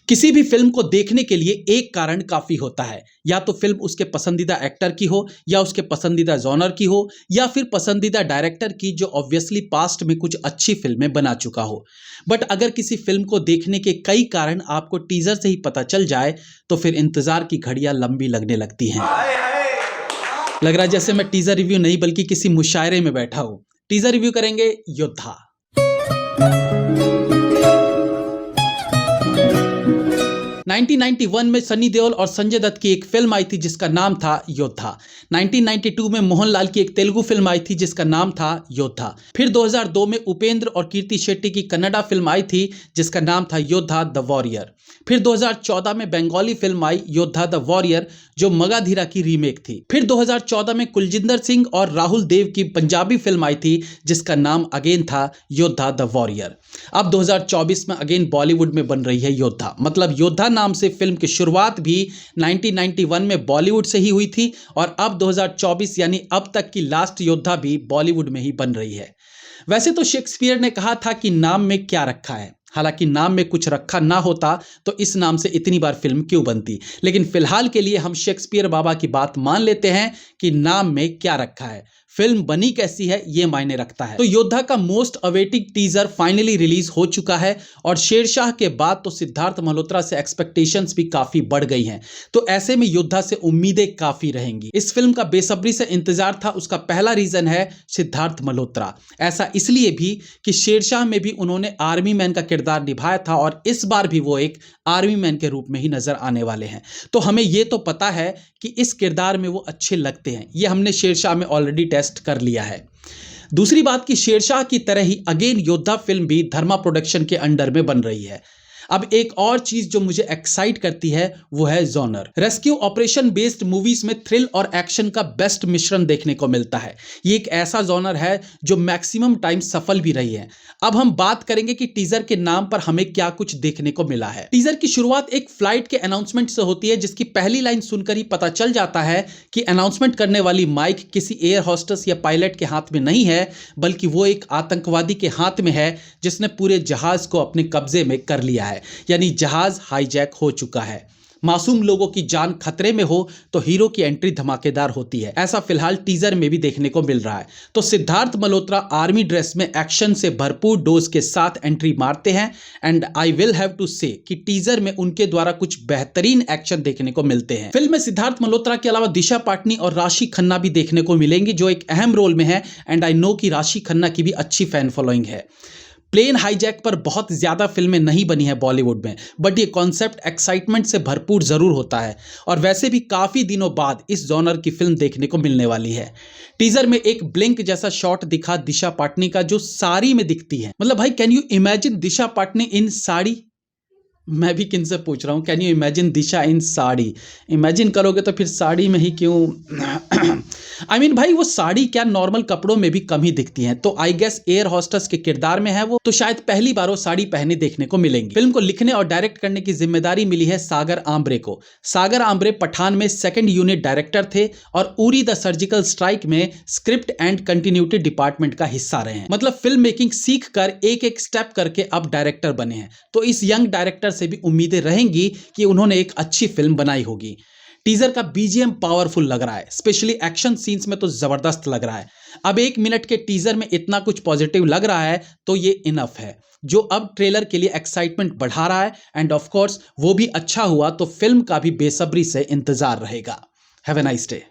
किसी भी फिल्म को देखने के लिए एक कारण काफी होता है। या तो फिल्म उसके पसंदीदा एक्टर की हो, या उसके पसंदीदा जॉनर की हो, या फिर पसंदीदा डायरेक्टर की जो ऑब्वियसली पास्ट में कुछ अच्छी फिल्में बना चुका हो। बट अगर किसी फिल्म को देखने के कई कारण आपको टीजर से ही पता चल जाए तो फिर इंतजार की घड़ियां लंबी लगने लगती हैं। लग रहा है जैसे मैं टीजर रिव्यू नहीं बल्कि किसी मुशायरे में बैठा हूं। टीजर रिव्यू करेंगे योद्धा। 1991 में सनी देओल और संजय दत्त की एक फिल्म आई थी जिसका नाम था योद्धा। 1992 में मोहनलाल की एक तेलुगु फिल्म आई थी जिसका नाम था योद्धा। फिर 2002 में उपेंद्र और कीर्ति शेट्टी की कन्नड़ा फिल्म आई थी जिसका नाम था योद्धा द वॉरियर। फिर 2014 में बंगाली फिल्म आई योद्धा द वॉरियर जो मगाधीरा की रीमेक थी। फिर 2014 में कुलजिंदर सिंह और राहुल देव की पंजाबी फिल्म आई थी जिसका नाम अगेन था योद्धा द वॉरियर। अब 2024 में अगेन बॉलीवुड में बन रही है योद्धा। मतलब योद्धा नाम से फिल्म की शुरुआत भी 1991 में बॉलीवुड से ही हुई थी और अब 2024 यानी अब तक की लास्ट योद्धा भी बॉलीवुड में ही बन रही है। वैसे तो शेक्सपियर ने कहा था कि नाम में क्या रखा है। हालांकि नाम में कुछ रखा ना होता तो इस नाम से इतनी बार फिल्म क्यों बनती, लेकिन फिलहाल के लिए हम शेक्सपियर बाबा की बात मान लेते हैं कि नाम में क्या रखा है, फिल्म बनी कैसी है ये मायने रखता है। तो योद्धा का most awaited teaser finally release हो चुका है और शेरशाह के बाद तो सिद्धार्थ मल्होत्रा से एक्सपेक्टेशंस भी काफी बढ़ गई हैं। तो ऐसे में योद्धा से उम्मीदें काफी रहेंगी। इस फिल्म का बेसब्री से इंतजार था, उसका पहला रीजन है सिद्धार्थ मल्होत्रा। ऐसा इसलिए भी कि शेरशाह में भी उन्होंने आर्मी मैन का किरदार निभाया था और इस बार भी वो एक आर्मी मैन के रूप में ही नजर आने वाले हैं। तो हमें ये तो पता है कि इस किरदार में वो अच्छे लगते हैं, ये हमने शेरशाह में ऑलरेडी टेस्ट कर लिया है। दूसरी बात कि शेरशाह की तरह ही अगेन योद्धा फिल्म भी धर्मा प्रोडक्शन के अंडर में बन रही है। अब एक और चीज जो मुझे एक्साइट करती है वो है genre. Rescue operation based movies में थ्रिल और एक्शन का बेस्ट मिश्रण देखने को मिलता है। ये एक ऐसा जॉनर है जो मैक्सिमम टाइम सफल भी रही है। अब हम बात करेंगे कि टीजर के नाम पर हमें क्या कुछ देखने को मिला है। टीजर की शुरुआत एक फ्लाइट के अनाउंसमेंट से होती है जिसकी पहली लाइन सुनकर ही पता चल जाता है कि अनाउंसमेंट करने वाली माइक किसी एयर होस्टेस या पायलट के हाथ में नहीं है बल्कि वो एक आतंकवादी के हाथ में है जिसने पूरे जहाज को अपने कब्जे में कर लिया है। यानी जहाज हाईजैक हो चुका है। मासूम लोगों की जान खतरे में हो तो हीरो की एंट्री धमाकेदार होती है। ऐसा फिलहाल टीजर में भी देखने को मिल रहा है। तो सिद्धार्थ मल्होत्रा आर्मी ड्रेस में एक्शन से भरपूर डोज के साथ एंट्री मारते हैं and I will have to say कि टीजर में उनके द्वारा कुछ बेहतरीन एक्शन देखने को मिलते हैं। फिल्म में सिद्धार्थ मल्होत्रा के अलावा दिशा पाटनी और राशि खन्ना भी देखने को मिलेंगी जो एक अहम रोल में है एंड आई नो कि राशि खन्ना की भी अच्छी फैन फॉलोइंग है। प्लेन हाईजैक पर बहुत ज़्यादा फिल्में नहीं बनी है बॉलीवुड में, बट ये कॉन्सेप्ट एक्साइटमेंट से भरपूर ज़रूर होता है और वैसे भी काफ़ी दिनों बाद इस जॉनर की फिल्म देखने को मिलने वाली है। टीजर में एक ब्लिंक जैसा शॉट दिखा दिशा पाटनी का जो साड़ी में दिखती है। मतलब भाई कैन यू इमेजिन दिशा पाटनी इन साड़ी? मैं भी किन से पूछ रहा हूँ, can you imagine Disha in sari? Imagine करोगे तो फिर साड़ी में ही क्यों? आई मीन भाई वो साड़ी क्या नॉर्मल कपड़ों में भी कम ही दिखती हैं। तो आई गेस एयर होस्टेस के किरदार में है वो, तो शायद पहली बार वो साड़ी पहने देखने को मिलेंगी। फिल्म को लिखने और डायरेक्ट करने की जिम्मेदारी मिली है सागर आम्ब्रे को। सागर आम्ब्रे पठान में सेकंड यूनिट डायरेक्टर थे और उरी द सर्जिकल स्ट्राइक में स्क्रिप्ट एंड कंटिन्यूटी डिपार्टमेंट का हिस्सा रहे हैं। मतलब फिल्म मेकिंग सीख कर एक एक स्टेप करके अब डायरेक्टर बने हैं। तो इस यंग डायरेक्टर से भी उम्मीदें रहेंगी कि उन्होंने एक अच्छी फिल्म बनाई होगी। टीजर का बीजीएम पावरफुल लग रहा है, स्पेशली एक्शन सीन्स में तो जबरदस्त लग रहा है। अब 1 मिनट के टीजर में इतना कुछ पॉजिटिव लग रहा है तो ये इनफ है, जो अब ट्रेलर के लिए एक्साइटमेंट बढ़ा रहा है एंड ऑफ कोर्स वो भी अच्छा हुआ तो फिल्म का भी बेसब्री से इंतजार रहेगा। Have a nice day.